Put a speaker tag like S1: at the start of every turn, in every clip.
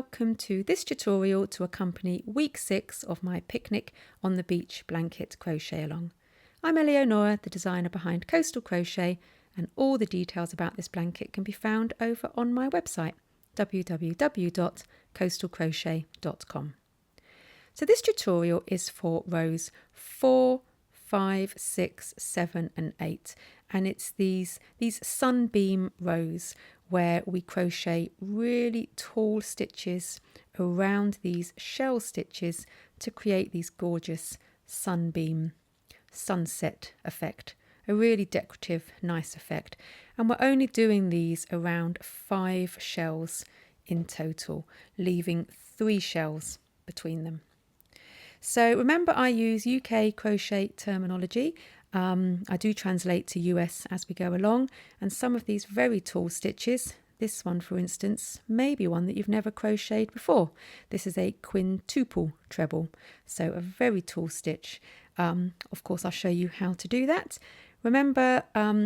S1: welcome to this tutorial to accompany week 6 of my picnic on the beach blanket crochet along. I'm Eleonora, the designer behind Coastal Crochet, and all the details about this blanket can be found over on my website www.coastalcrochet.com. So this tutorial is for rows 4, 5, 6, 7 and 8, and it's these sunbeam rows where we crochet really tall stitches around these shell stitches to create these gorgeous sunbeam sunset effect, a really decorative nice effect. And we're only doing these around 5 shells in total, leaving 3 shells between them. So remember, I use UK crochet terminology. I do translate to US as we go along, and some of these very tall stitches, this one for instance, may be one that you've never crocheted before. This is a quintuple treble, so a very tall stitch. Of course, I'll show you how to do that. Remember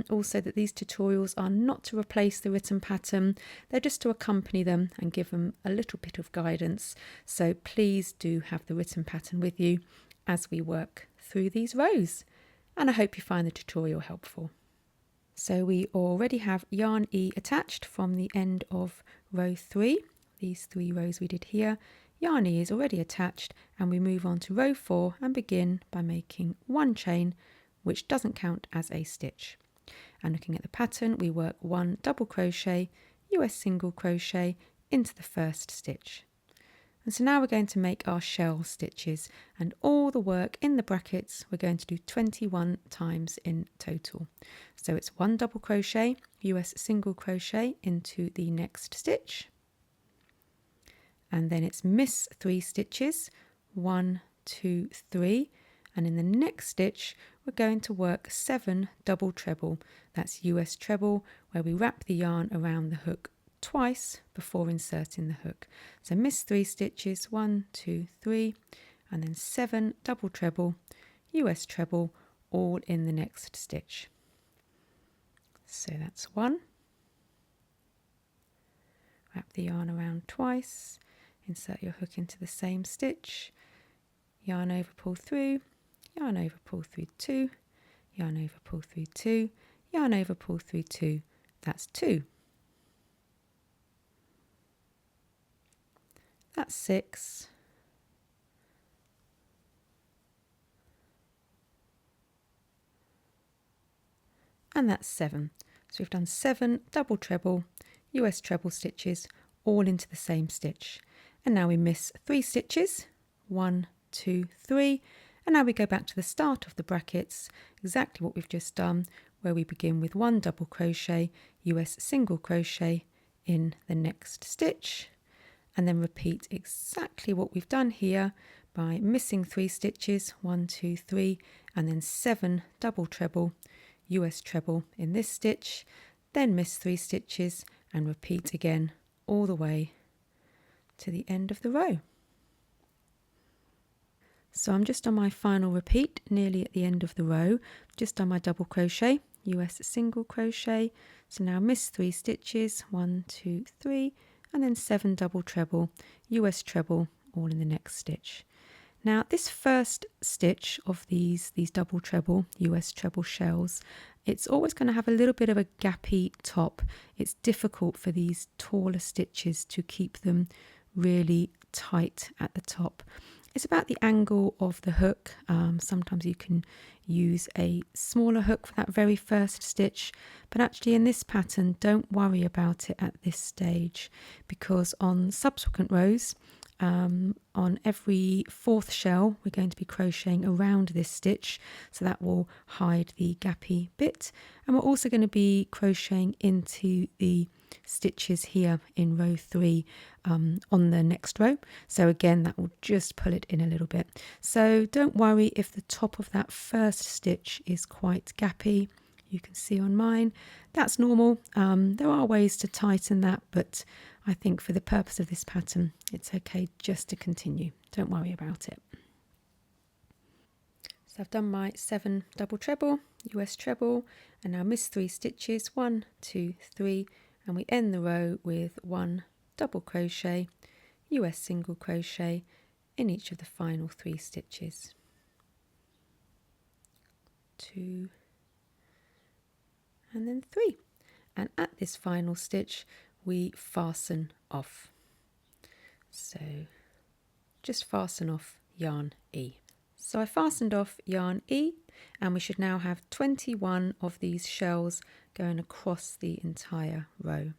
S1: also that these tutorials are not to replace the written pattern, they're just to accompany them and give them a little bit of guidance. So please do have the written pattern with you as we work through these rows. And I hope you find the tutorial helpful. So we already have yarn E attached from the end of row 3. These 3 rows we did here. Yarn E is already attached, and we move on to row 4 and begin by making 1 chain, which doesn't count as a stitch. And looking at the pattern, we work 1 double crochet, US single crochet into the first stitch. And so now we're going to make our shell stitches, and all the work in the brackets we're going to do 21 times in total. So it's 1 double crochet, US single crochet into the next stitch, and then it's miss 3 stitches, 1, 2, 3, and in the next stitch we're going to work 7 double treble. That's US treble, where we wrap the yarn around the hook twice before inserting the hook. So miss 3 stitches, 1, 2, 3, and then 7 double treble, US treble, all in the next stitch. So that's 1. Wrap the yarn around twice, insert your hook into the same stitch, yarn over, pull through, yarn over, pull through 2, yarn over, pull through 2, yarn over, pull through 2. That's 2. That's 6. And that's 7. So we've done 7 double treble, US treble stitches, all into the same stitch. And now we miss 3 stitches, 1, 2, 3, and now we go back to the start of the brackets, exactly what we've just done, where we begin with 1 double crochet, US single crochet in the next stitch, and then repeat exactly what we've done here by missing 3 stitches, 1, 2, 3, and then 7 double treble, US treble in this stitch, then miss 3 stitches and repeat again all the way to the end of the row. So I'm just on my final repeat, nearly at the end of the row, just done my double crochet, US single crochet, so now miss 3 stitches, 1, 2, 3, and then 7 double treble, US treble, all in the next stitch. Now this first stitch of these double treble, US treble shells, it's always going to have a little bit of a gappy top. It's difficult for these taller stitches to keep them really tight at the top. It's about the angle of the hook. Sometimes you can use a smaller hook for that very first stitch, but actually in this pattern don't worry about it at this stage, because on subsequent rows, on every 4th shell we're going to be crocheting around this stitch, so that will hide the gappy bit, and we're also going to be crocheting into the stitches here in row 3 on the next row, so again that will just pull it in a little bit. So don't worry if the top of that first stitch is quite gappy. You can see on mine that's normal. There are ways to tighten that, but I think for the purpose of this pattern it's okay just to continue. Don't worry about it. So I've done my 7 double treble, US treble, and now miss 3 stitches, 1, 2, 3, and we end the row with 1 double crochet, US single crochet in each of the final 3 stitches. 2 and then 3, and at this final stitch we fasten off. So just fasten off yarn E. So I fastened off yarn E, and we should now have 21 of these shells going across the entire row.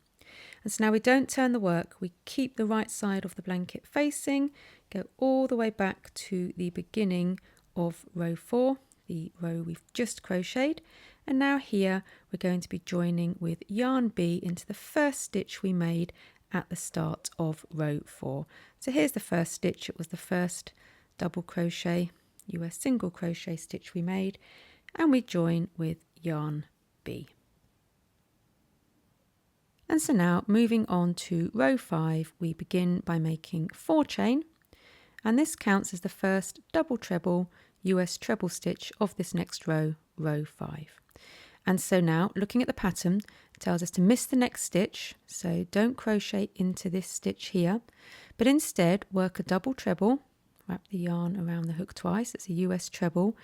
S1: And so now we don't turn the work, we keep the right side of the blanket facing, go all the way back to the beginning of row 4, the row we've just crocheted, and now here we're going to be joining with yarn B into the first stitch we made at the start of row 4. So here's the first stitch, it was the first double crochet, US single crochet stitch we made, and we join with yarn B. And so now moving on to row 5, we begin by making 4 chain, and this counts as the first double treble US treble stitch of this next row, row 5. And so now looking at the pattern, it tells us to miss the next stitch, so don't crochet into this stitch here, but instead work a double treble, wrap the yarn around the hook twice, it's a US treble,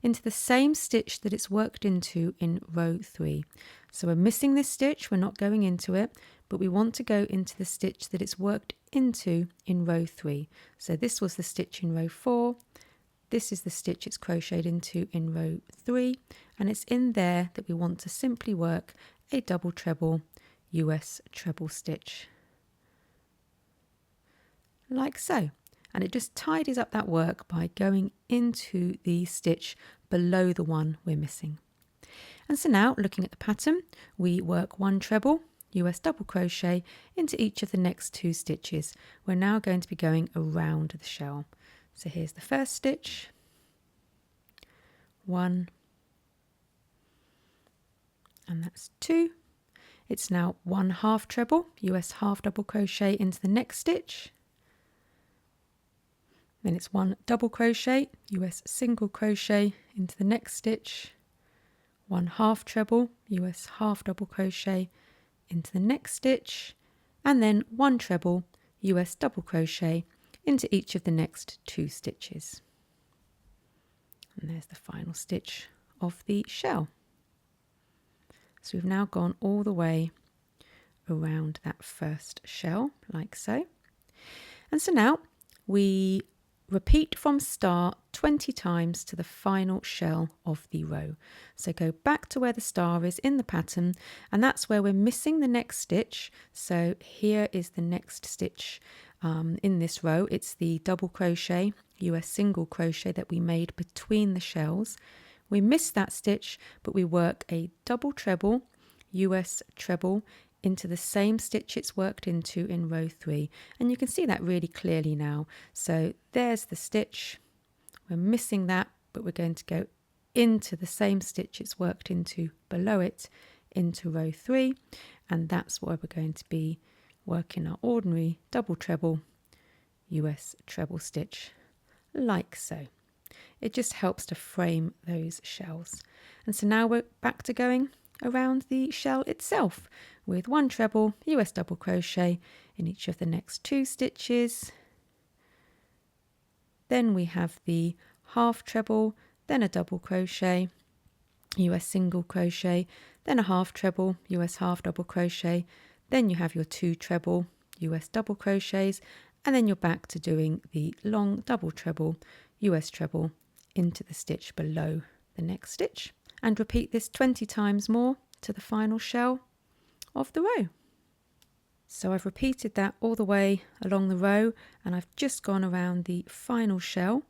S1: into the same stitch that it's worked into in row 3. So we're missing this stitch, we're not going into it, but we want to go into the stitch that it's worked into in row 3. So this was the stitch in row 4, this is the stitch it's crocheted into in row 3, and it's in there that we want to simply work a double treble US treble stitch, like so. And it just tidies up that work by going into the stitch below the one we're missing. And so now looking at the pattern, we work 1 treble US double crochet into each of the next 2 stitches. We're now going to be going around the shell. So here's the first stitch, 1, and that's 2. It's now 1 half treble US half double crochet into the next stitch. Then it's 1 double crochet, US single crochet into the next stitch, 1 half treble, US half double crochet into the next stitch, and then 1 treble, US double crochet into each of the next 2 stitches. And there's the final stitch of the shell. So we've now gone all the way around that first shell, like so. And so now we repeat from start 20 times to the final shell of the row. So go back to where the star is in the pattern, and that's where we're missing the next stitch. So here is the next stitch in this row. It's the double crochet, US single crochet that we made between the shells. We miss that stitch, but we work a double treble, US treble, into the same stitch it's worked into in row 3, and you can see that really clearly now. So there's the stitch, we're missing that, but we're going to go into the same stitch it's worked into below it into row 3, and that's where we're going to be working our ordinary double treble US treble stitch, like so. It just helps to frame those shells. And so now we're back to going around the shell itself with 1 treble US double crochet in each of the next 2 stitches. Then we have the half treble, then a double crochet, US single crochet, then a half treble, US half double crochet, then you have your 2 treble US double crochets, and then you're back to doing the long double treble US treble into the stitch below the next stitch. And repeat this 20 times more to the final shell of the row. So I've repeated that all the way along the row, and I've just gone around the final shell.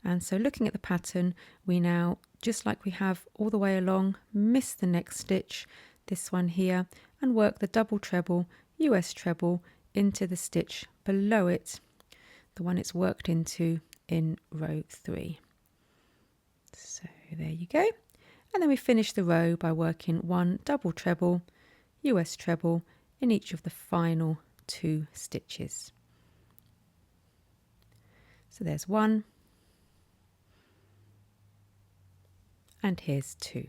S1: And so looking at the pattern, we now, just like we have all the way along, miss the next stitch, this one here, and work the double treble, US treble, into the stitch below it, the one it's worked into in row 3. So there you go. And then we finish the row by working 1 double treble, US treble in each of the final 2 stitches. So there's 1, and here's 2.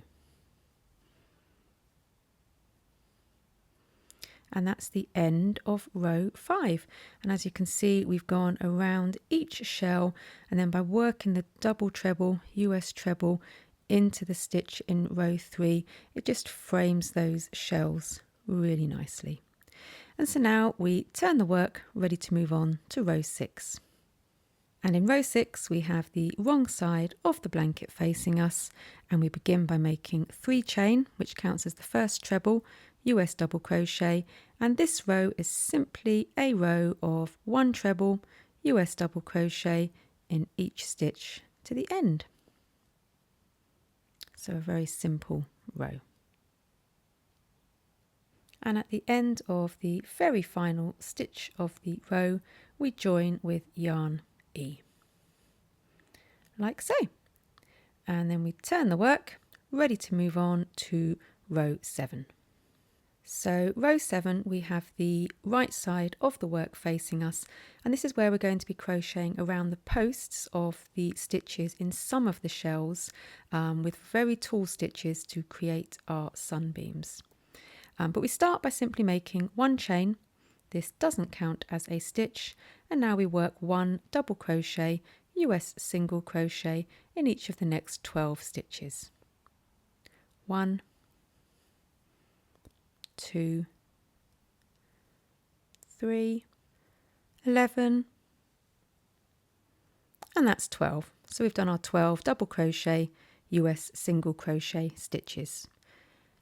S1: and that's the end of row 5. And as you can see, we've gone around each shell, and then by working the double treble, US treble, into the stitch in row 3, it just frames those shells really nicely. And so now we turn the work, ready to move on to row 6. And in row 6 we have the wrong side of the blanket facing us, and we begin by making 3 chain, which counts as the first treble, US double crochet, and this row is simply a row of 1 treble, US double crochet in each stitch to the end. So a very simple row. And at the end of the very final stitch of the row, we join with yarn E, like so. And then we turn the work, ready to move on to row 7. So row 7, we have the right side of the work facing us, and this is where we're going to be crocheting around the posts of the stitches in some of the shells, with very tall stitches to create our sunbeams. But we start by simply making 1 chain. This doesn't count as a stitch, and now we work 1 double crochet, US single crochet in each of the next 12 stitches. 1, 2, 3, 11, and that's 12. So we've done our 12 double crochet, US single crochet stitches.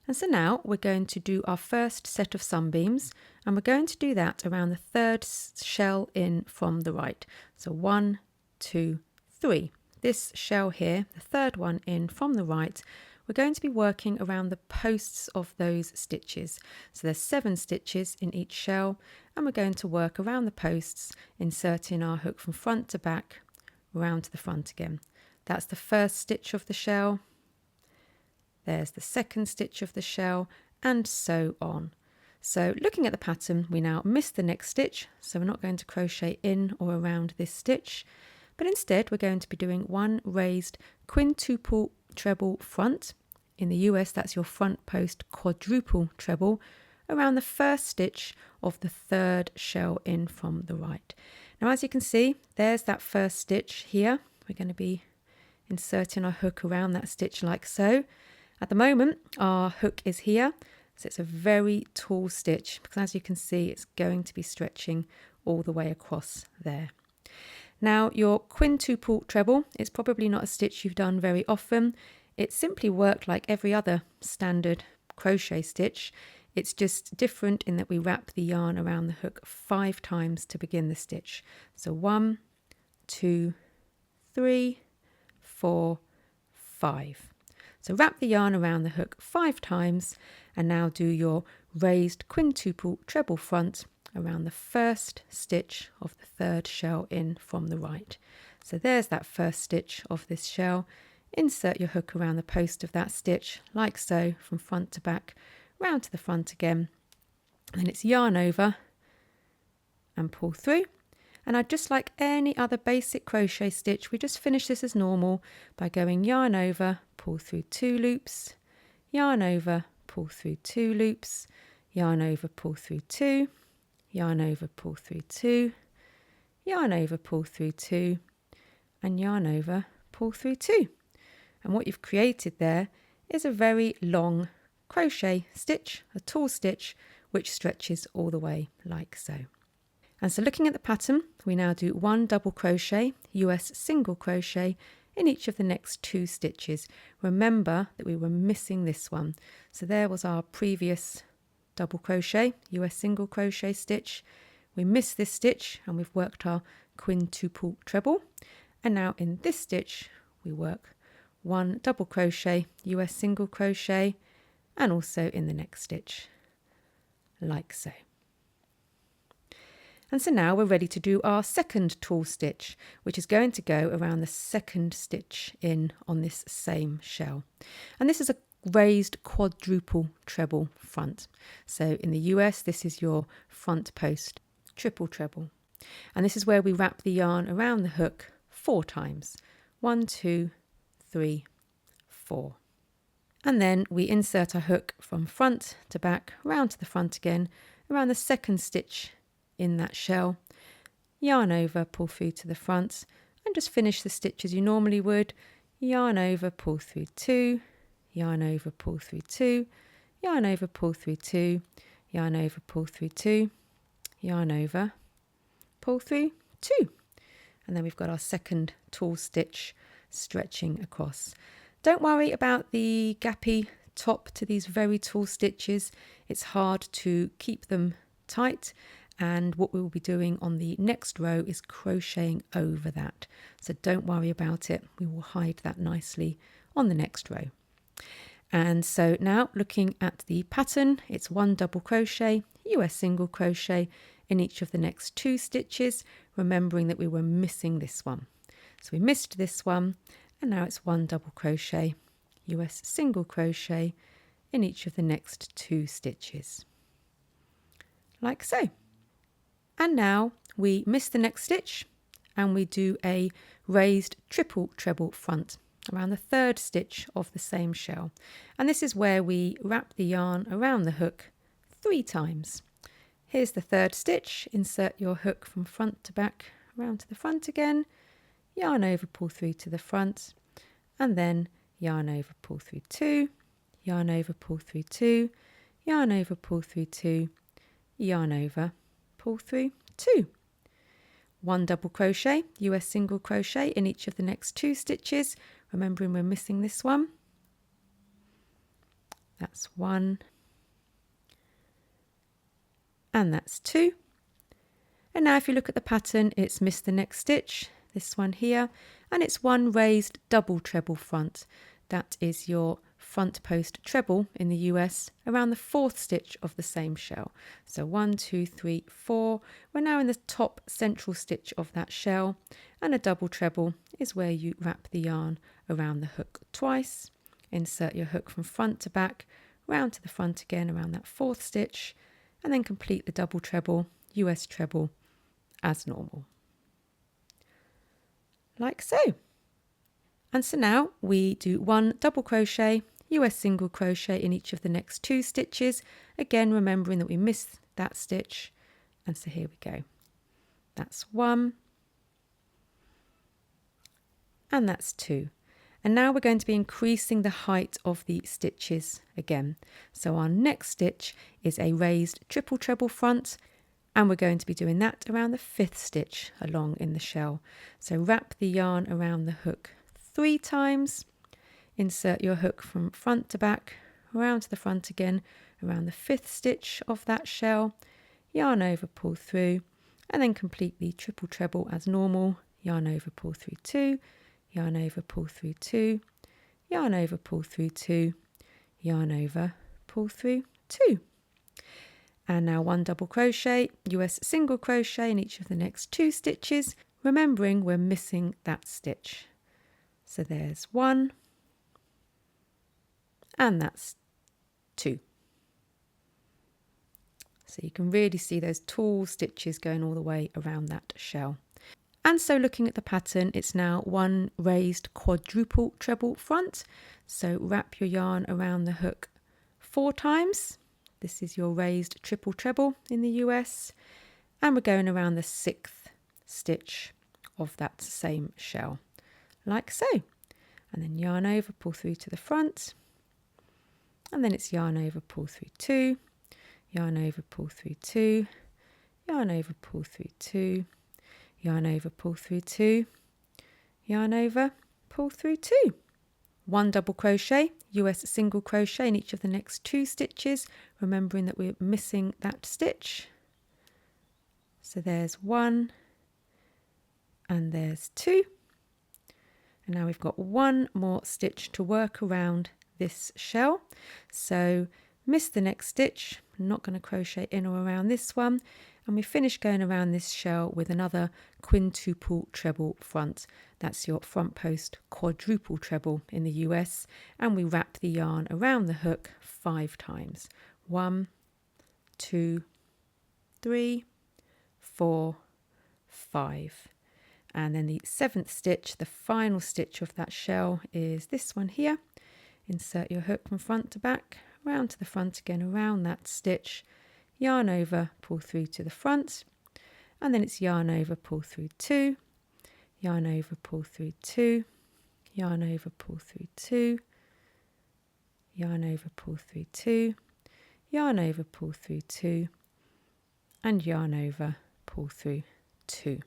S1: And so now we're going to do our first set of sunbeams, and we're going to do that around the 3rd shell in from the right. So 1, 2, 3. This shell here, the 3rd one in from the right, we're going to be working around the posts of those stitches. So there's 7 stitches in each shell, and we're going to work around the posts, inserting our hook from front to back, round to the front again. That's the first stitch of the shell. There's the 2nd stitch of the shell, and so on. So looking at the pattern, we now miss the next stitch, so we're not going to crochet in or around this stitch, but instead we're going to be doing 1 raised quintuple treble front. In the US, that's your front post quadruple treble around the 1st stitch of the 3rd shell in from the right. Now, as you can see, there's that 1st stitch here. We're going to be inserting our hook around that stitch like so. At the moment, our hook is here, so it's a very tall stitch, because as you can see, it's going to be stretching all the way across there. Now, your quintuple treble is probably not a stitch you've done very often. It simply worked like every other standard crochet stitch. It's just different in that we wrap the yarn around the hook 5 times to begin the stitch. So 1, 2, 3, 4, 5. So wrap the yarn around the hook 5 times, and now do your raised quintuple treble front around the 1st stitch of the 3rd shell in from the right. So there's that 1st stitch of this shell. Insert your hook around the post of that stitch like so, from front to back, round to the front again, and then it's yarn over and pull through. And I'd just like any other basic crochet stitch, we just finish this as normal by going yarn over, pull through 2 loops, yarn over, pull through 2 loops, yarn over, pull through 2, yarn over, pull through 2, yarn over, pull through 2, and yarn over, pull through 2. And what you've created there is a very long crochet stitch, a tall stitch, which stretches all the way like so. And so looking at the pattern, we now do 1 double crochet, US single crochet in each of the next 2 stitches. Remember that we were missing this one. So there was our previous double crochet, US single crochet stitch. We missed this stitch and we've worked our quintuple treble. And now in this stitch, we work 1 double crochet, US single crochet, and also in the next stitch, like so. And so now we're ready to do our 2nd tall stitch, which is going to go around the 2nd stitch in on this same shell. And this is a raised quadruple treble front. So in the US, this is your front post triple treble. And this is where we wrap the yarn around the hook 4 times. 1, 2, 3, 4. And then we insert our hook from front to back, round to the front again, around the second stitch in that shell, yarn over, pull through to the front, and just finish the stitch as you normally would. Yarn over, pull through 2, yarn over, pull through 2, yarn over, pull through 2, yarn over, pull through 2, yarn over, pull through 2. And then we've got our second tall stitch stretching across. Don't worry about the gappy top to these very tall stitches. It's hard to keep them tight, and what we will be doing on the next row is crocheting over that. So don't worry about it. We will hide that nicely on the next row. And so now looking at the pattern, it's 1 double crochet, US single crochet in each of the next 2 stitches, remembering that we were missing this one. So we missed this one, and now it's 1 double crochet, US single crochet in each of the next 2 stitches, like so. And now we miss the next stitch and we do a raised triple treble front around the 3rd stitch of the same shell. And this is where we wrap the yarn around the hook 3 times. Here's the 3rd stitch. Insert your hook from front to back around to the front again, yarn over, pull through to the front, and then yarn over, pull through 2, yarn over, pull through 2, yarn over, pull through 2, yarn over, pull through 2. 1 double crochet, US single crochet in each of the next 2 stitches, remembering we're missing this one. That's 1, and that's 2. And now if you look at the pattern, it's missed the next stitch, this one here, and it's 1 raised double treble front. That is your front post treble in the US around the 4th stitch of the same shell. So 1, 2, 3, 4. We're now in the top central stitch of that shell, and a double treble is where you wrap the yarn around the hook twice. Insert your hook from front to back, round to the front again around that 4th stitch, and then complete the double treble, US treble, as normal. Like so. And so now we do 1 double crochet, US single crochet in each of the next 2 stitches, again remembering that we missed that stitch, and so here we go. That's 1, and that's 2. And now we're going to be increasing the height of the stitches again. So our next stitch is a raised triple treble front, and we're going to be doing that around the 5th stitch along in the shell. So wrap the yarn around the hook 3 times, insert your hook from front to back, around to the front again, around the 5th stitch of that shell, yarn over, pull through, and then complete the triple treble as normal, yarn over, pull through 2, yarn over, pull through 2, yarn over, pull through 2, yarn over, pull through 2. And now 1 double crochet, US single crochet in each of the next 2 stitches, remembering we're missing that stitch. So there's 1, and that's 2. So you can really see those tall stitches going all the way around that shell. And so looking at the pattern, it's now 1 raised quadruple treble front. So wrap your yarn around the hook 4 times. This is your raised triple treble in the US. And we're going around the 6th stitch of that same shell, like so. And then yarn over, pull through to the front, and then it's yarn over, pull through 2, yarn over, pull through 2, yarn over, pull through 2, yarn over, pull through 2, yarn over, pull through 2. 1 double crochet, US single crochet in each of the next 2 stitches, remembering that we're missing that stitch. So there's 1, and there's 2. And now we've got 1 more stitch to work around this shell. So miss the next stitch, I'm not going to crochet in or around this one, and we finish going around this shell with another quintuple treble front. That's your front post quadruple treble in the US, and we wrap the yarn around the hook 5 times. 1, 2, 3, 4, 5. And then the 7th stitch, the final stitch of that shell, is this one here. Insert your hook from front to back, round to the front again, around that stitch, yarn over, pull through to the front, and then it's yarn over, pull through 2, yarn over, pull through 2, yarn over, pull through 2, yarn over, pull through 2, yarn over, pull through 2, and yarn over, pull through 2.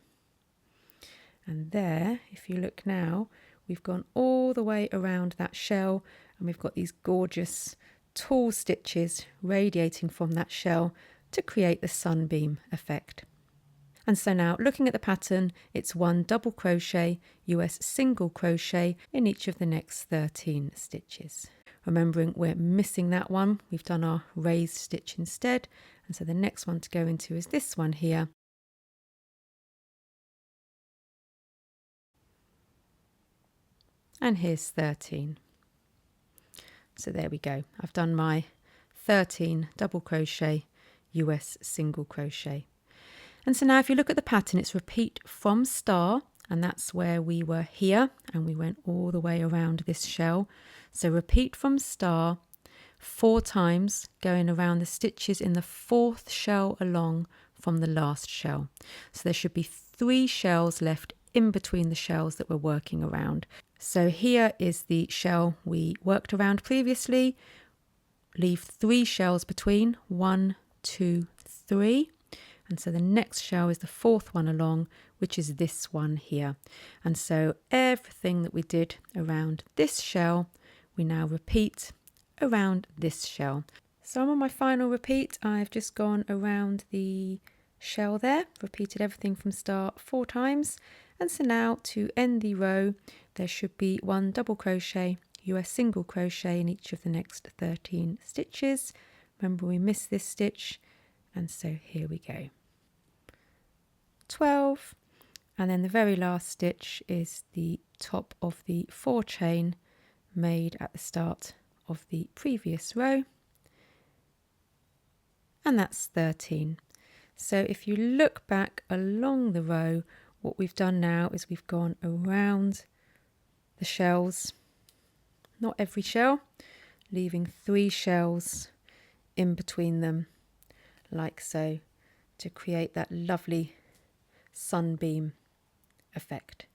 S1: And there, if you look now, we've gone all the way around that shell, and we've got these gorgeous tall stitches radiating from that shell to create the sunbeam effect. And so now, looking at the pattern, it's 1 double crochet, US single crochet in each of the next 13 stitches. Remembering we're missing that one, we've done our raised stitch instead, and so the next one to go into is this one here. And here's 13. So there we go. I've done my 13 double crochet, US single crochet. And so now if you look at the pattern, it's repeat from star, and that's where we were here, and we went all the way around this shell. So repeat from star 4 times, going around the stitches in the 4th shell along from the last shell. So there should be 3 shells left in between the shells that we're working around. So here is the shell we worked around previously. Leave 3 shells between, 1, 2, 3. And so the next shell is the 4th one along, which is this one here. And so everything that we did around this shell, we now repeat around this shell. So I'm on my final repeat. I've just gone around the shell there, repeated everything from start 4 times. And so now to end the row, there should be 1 double crochet, US single crochet in each of the next 13 stitches. Remember, we missed this stitch, and so here we go. 12, and then the very last stitch is the top of the 4 chain made at the start of the previous row, and that's 13. So if you look back along the row, what we've done now is we've gone around the shells, not every shell, leaving 3 shells in between them, like so, to create that lovely sunbeam effect.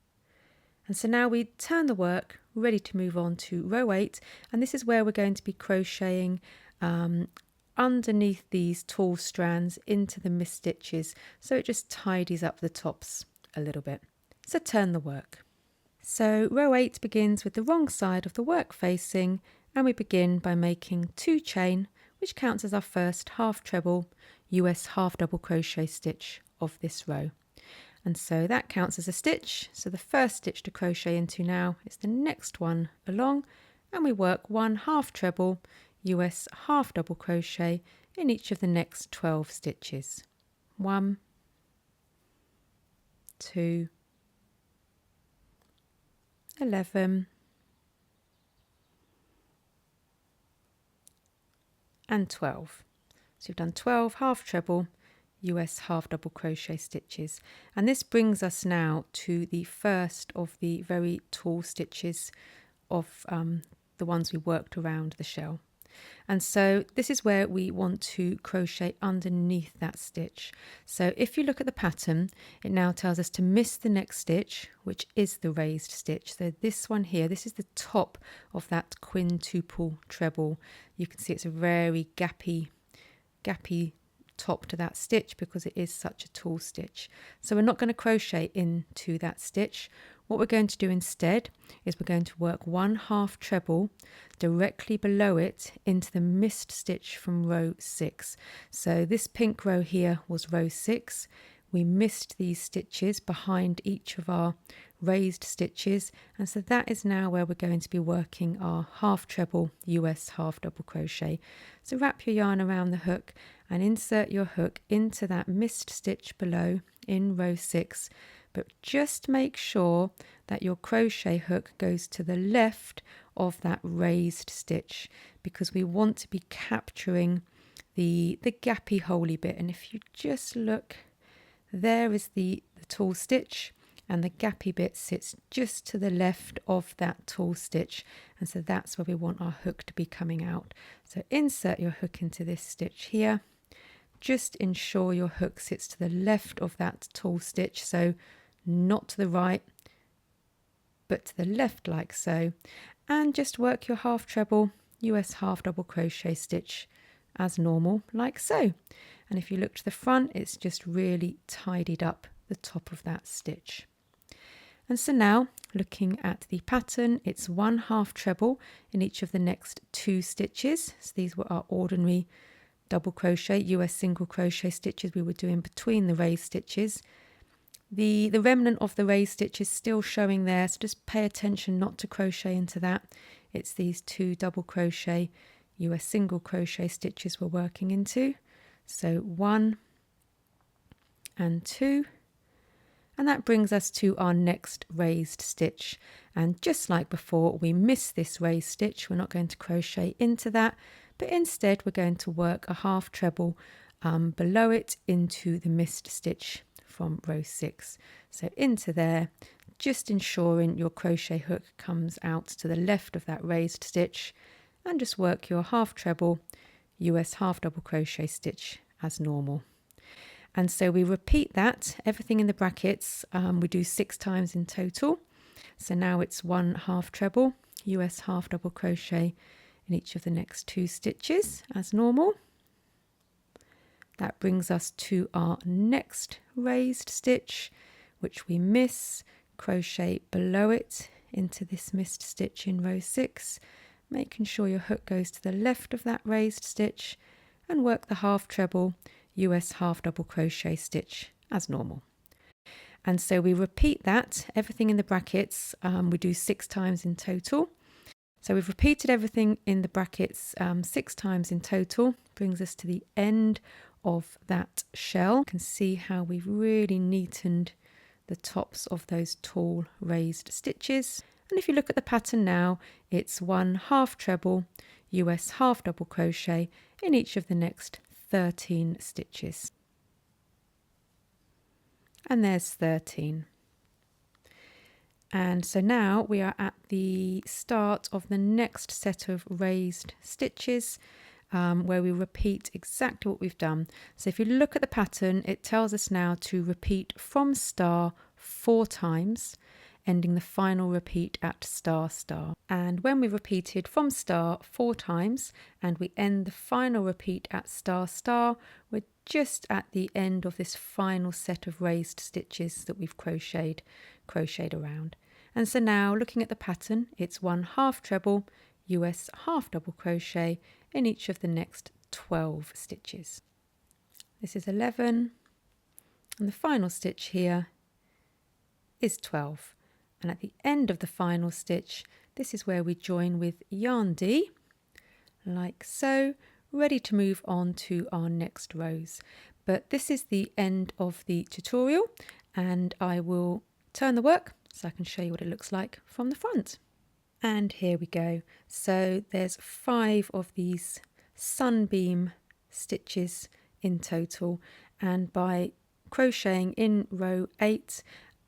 S1: And so now we turn the work, ready to move on to row 8, and this is where we're going to be crocheting underneath these tall strands into the missed stitches, so it just tidies up the tops a little bit. So turn the work. So row 8 begins with the wrong side of the work facing, and we begin by making 2 chain, which counts as our first half treble US half double crochet stitch of this row. And so that counts as a stitch. So the first stitch to crochet into now is the next one along, and we work 1 half treble US half double crochet in each of the next 12 stitches. 1, 2, 11, and 12. So you've done 12 half treble US half double crochet stitches, and this brings us now to the first of the very tall stitches of the ones we worked around the shell. And so this is where we want to crochet underneath that stitch. So if you look at the pattern, it now tells us to miss the next stitch, which is the raised stitch. So this one here, this is the top of that quintuple treble. You can see it's a very gappy top to that stitch because it is such a tall stitch. So we're not going to crochet into that stitch. What we're going to do instead is we're going to work 1 half treble directly below it into the missed stitch from row 6. So this pink row here was row 6. We missed these stitches behind each of our raised stitches, and so that is now where we're going to be working our half treble US half double crochet. So wrap your yarn around the hook and insert your hook into that missed stitch below in row 6, but just make sure that your crochet hook goes to the left of that raised stitch, because we want to be capturing the gappy holy bit. And if you just look, there is the tall stitch, and the gappy bit sits just to the left of that tall stitch, and so that's where we want our hook to be coming out. So insert your hook into this stitch here, just ensure your hook sits to the left of that tall stitch, so not to the right but to the left like so, and just work your half treble US half double crochet stitch as normal like so. And if you look to the front, it's just really tidied up the top of that stitch. And so now, looking at the pattern, it's 1 half treble in each of the next 2 stitches. So these were our ordinary double crochet, US single crochet stitches we were doing between the raised stitches. The remnant of the raised stitch is still showing there, so just pay attention not to crochet into that. It's these 2 double crochet US single crochet stitches we're working into. So 1 and 2. And that brings us to our next raised stitch. And just like before, we miss this raised stitch. We're not going to crochet into that, but instead we're going to work a half treble below it into the missed stitch from row 6. So into there, just ensuring your crochet hook comes out to the left of that raised stitch, and just work your half treble US half double crochet stitch as normal. And so we repeat that, everything in the brackets, we do 6 times in total. So now it's 1 half treble, US half double crochet in each of the next 2 stitches as normal. That brings us to our next raised stitch, which we miss, crochet below it into this missed stitch in row 6, making sure your hook goes to the left of that raised stitch, and work the half treble US half double crochet stitch as normal. And so we repeat that, everything in the brackets, we do 6 times in total. So we've repeated everything in the brackets 6 times in total, brings us to the end of that shell. You can see how we've really neatened the tops of those tall raised stitches. And if you look at the pattern now, it's 1 half treble US half double crochet in each of the next 13 stitches. And there's 13. And so now we are at the start of the next set of raised stitches, where we repeat exactly what we've done. So if you look at the pattern, it tells us now to repeat from star 4 times, ending the final repeat at star star. And when we repeated from star 4 times and we end the final repeat at star star, we're just at the end of this final set of raised stitches that we've crocheted around. And so now, looking at the pattern, it's 1 half treble US half double crochet in each of the next 12 stitches. This is 11, and the final stitch here is 12. And at the end of the final stitch, this is where we join with yarn D, like so, ready to move on to our next rows. But this is the end of the tutorial, and I will turn the work so I can show you what it looks like from the front. And here we go. So there's 5 of these sunbeam stitches in total, and by crocheting in row 8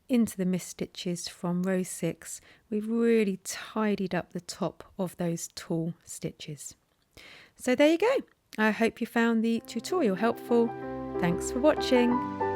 S1: into the missed stitches from row 6, we've really tidied up the top of those tall stitches. So there you go. I hope you found the tutorial helpful. Thanks for watching.